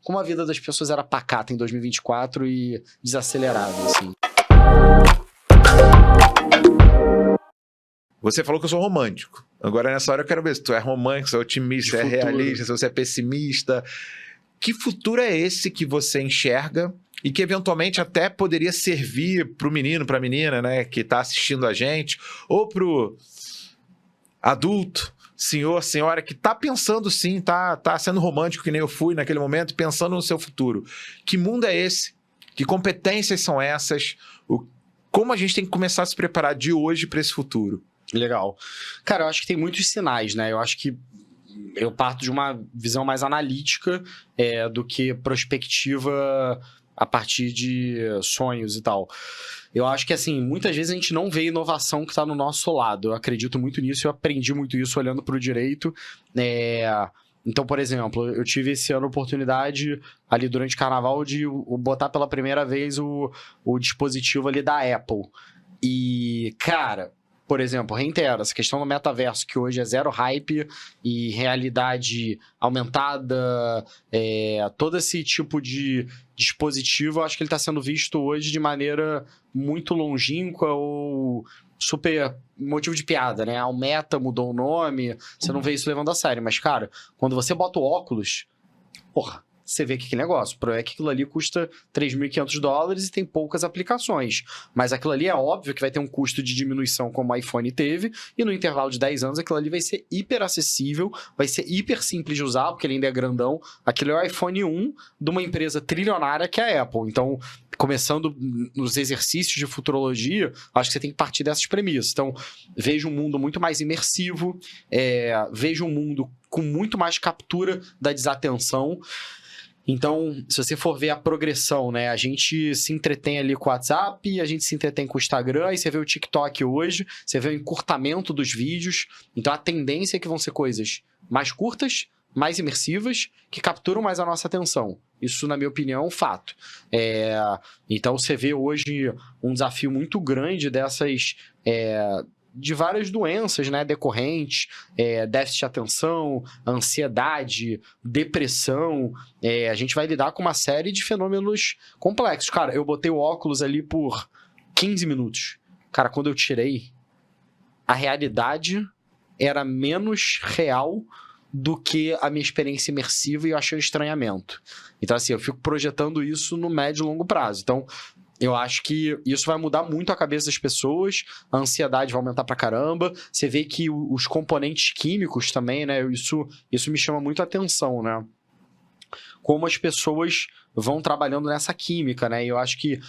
como a vida das pessoas era pacata em 2024 e desacelerada, assim. Você falou que eu sou romântico. Agora, nessa hora, eu quero ver se tu é romântico, se é otimista, se é realista, se você é pessimista. Que futuro é esse que você enxerga e que, eventualmente, até poderia servir para o menino, para a menina, né, que está assistindo a gente, ou para o adulto, senhor, senhora, que está pensando sim, tá sendo romântico, que nem eu fui naquele momento, pensando no seu futuro. Que mundo é esse? Que competências são essas? Como a gente tem que começar a se preparar de hoje para esse futuro? Legal. Cara, eu acho que tem muitos sinais, né? Eu acho que eu parto de uma visão mais analítica do que prospectiva a partir de sonhos e tal. Eu acho que, assim, muitas vezes a gente não vê inovação que está no nosso lado. Eu acredito muito nisso, eu aprendi muito isso olhando para o direito. Então, por exemplo, eu tive esse ano a oportunidade, ali durante o carnaval, de botar pela primeira vez o dispositivo ali da Apple. E, cara, por exemplo, reitero, essa questão do metaverso, que hoje é zero hype e realidade aumentada, todo esse tipo de dispositivo, eu acho que ele está sendo visto hoje de maneira muito longínqua ou super motivo de piada, né? O Meta mudou o nome, você não vê isso levando a sério. Mas, cara, quando você bota o óculos, porra, você vê que aquele negócio, é que aquilo ali custa $3.500 e tem poucas aplicações. Mas aquilo ali é óbvio que vai ter um custo de diminuição como o iPhone teve, e no intervalo de 10 anos aquilo ali vai ser hiper acessível, vai ser hiper simples de usar, porque ele ainda é grandão. Aquilo é o iPhone 1 de uma empresa trilionária que é a Apple. Então, começando nos exercícios de futurologia, acho que você tem que partir dessas premissas. Então, vejo um mundo muito mais imersivo, vejo um mundo com muito mais captura da desatenção. Então, se você for ver a progressão, né? A gente se entretém ali com o WhatsApp, a gente se entretém com o Instagram, e você vê o TikTok hoje, você vê o encurtamento dos vídeos. Então, a tendência é que vão ser coisas mais curtas, mais imersivas, que capturam mais a nossa atenção. Isso, na minha opinião, é um fato. Então, você vê hoje um desafio muito grande dessas... de várias doenças, né, decorrentes, déficit de atenção, ansiedade, depressão. A gente vai lidar com uma série de fenômenos complexos. Cara, eu botei o óculos ali por 15 minutos. Cara, quando eu tirei, a realidade era menos real do que a minha experiência imersiva e eu achei um estranhamento. Então, assim, eu fico projetando isso no médio e longo prazo. Então, eu acho que isso vai mudar muito a cabeça das pessoas, a ansiedade vai aumentar pra caramba, você vê que os componentes químicos também, né, isso me chama muito a atenção, né, como as pessoas vão trabalhando nessa química, né, e eu acho que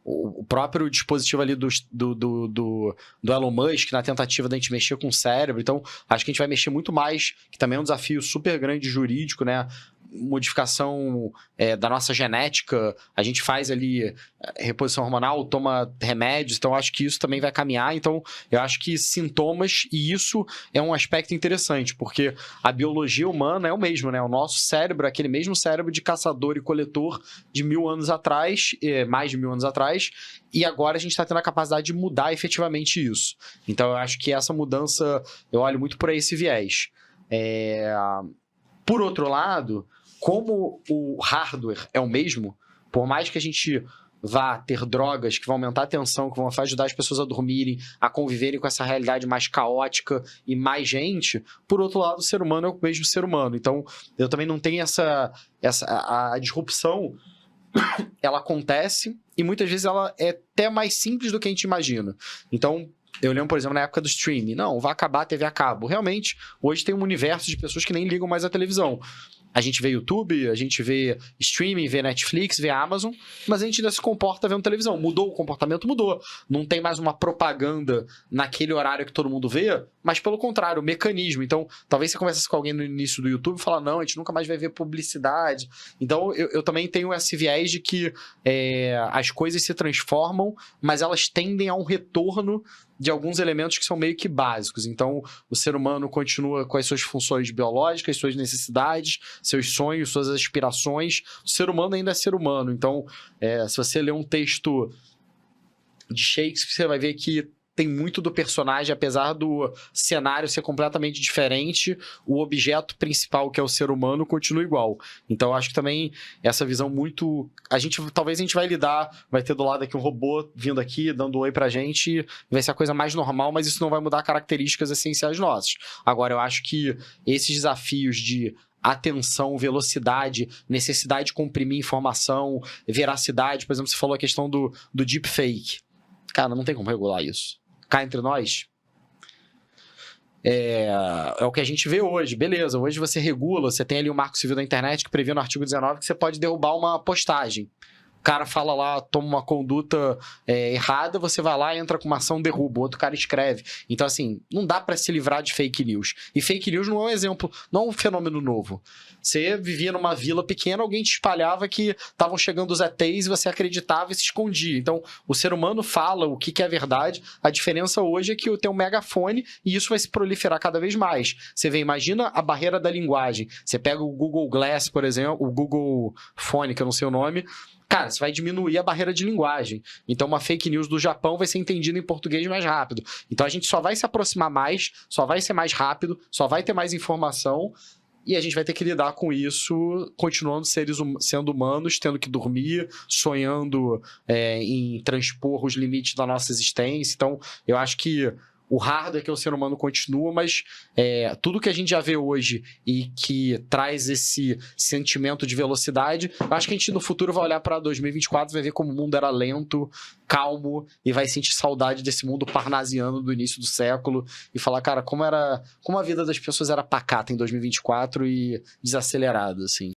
o próprio dispositivo ali do Elon Musk, na tentativa da gente mexer com o cérebro, então acho que a gente vai mexer muito mais, que também é um desafio super grande jurídico, né, modificação da nossa genética, a gente faz ali reposição hormonal, toma remédios, então acho que isso também vai caminhar. Então eu acho que sintomas, e isso é um aspecto interessante, porque a biologia humana é o mesmo, né? O nosso cérebro é aquele mesmo cérebro de caçador e coletor de 1000 anos atrás, mais de 1000 anos atrás, e agora a gente está tendo a capacidade de mudar efetivamente isso. Então eu acho que essa mudança, eu olho muito por esse viés. Por outro lado, como o hardware é o mesmo, por mais que a gente vá ter drogas que vão aumentar a tensão, que vão ajudar as pessoas a dormirem, a conviverem com essa realidade mais caótica e mais gente, por outro lado, o ser humano é o mesmo ser humano. Então, eu também não tenho a disrupção, ela acontece e muitas vezes ela é até mais simples do que a gente imagina. Então, eu lembro, por exemplo, na época do streaming. Não, vai acabar a TV a cabo. Realmente, hoje tem um universo de pessoas que nem ligam mais à televisão. A gente vê YouTube, a gente vê streaming, vê Netflix, vê Amazon, mas a gente ainda se comporta vendo televisão. Mudou o comportamento? Mudou. Não tem mais uma propaganda naquele horário que todo mundo vê, mas pelo contrário, o mecanismo. Então, talvez você conversasse com alguém no início do YouTube e fala, não, a gente nunca mais vai ver publicidade. Então, eu também tenho esse viés de que as coisas se transformam, mas elas tendem a um retorno de alguns elementos que são meio que básicos. Então, o ser humano continua com as suas funções biológicas, suas necessidades, seus sonhos, suas aspirações. O ser humano ainda é ser humano. Então, se você ler um texto de Shakespeare, você vai ver que tem muito do personagem, apesar do cenário ser completamente diferente, o objeto principal, que é o ser humano, continua igual. Então eu acho que também essa visão muito... Talvez a gente vai ter do lado aqui um robô vindo aqui, dando oi pra gente, vai ser a coisa mais normal, mas isso não vai mudar características essenciais nossas. Agora, eu acho que esses desafios de atenção, velocidade, necessidade de comprimir informação, veracidade, por exemplo, você falou a questão do deepfake. Cara, não tem como regular isso. Cá entre nós, é o que a gente vê hoje. Beleza, hoje você regula, você tem ali o Marco Civil da Internet que prevê no artigo 19 que você pode derrubar uma postagem. O cara fala lá, toma uma conduta errada, você vai lá, entra com uma ação, derruba, o outro cara escreve. Então, assim, não dá pra se livrar de fake news. E fake news não é um exemplo, não é um fenômeno novo. Você vivia numa vila pequena, alguém te espalhava que estavam chegando os ETs e você acreditava e se escondia. Então, o ser humano fala o que é verdade. A diferença hoje é que tem um megafone e isso vai se proliferar cada vez mais. Você vê, imagina a barreira da linguagem. Você pega o Google Glass, por exemplo, o Google Phone, que eu não sei o nome. Cara, você vai diminuir a barreira de linguagem. Então, uma fake news do Japão vai ser entendida em português mais rápido. Então, a gente só vai se aproximar mais, só vai ser mais rápido, só vai ter mais informação e a gente vai ter que lidar com isso, continuando sendo humanos, tendo que dormir, sonhando em transpor os limites da nossa existência. Então, eu acho que o hardware que é o ser humano continua, mas tudo que a gente já vê hoje e que traz esse sentimento de velocidade, eu acho que a gente no futuro vai olhar para 2024 e vai ver como o mundo era lento, calmo, e vai sentir saudade desse mundo parnasiano do início do século e falar, cara, como a vida das pessoas era pacata em 2024 e desacelerada, assim.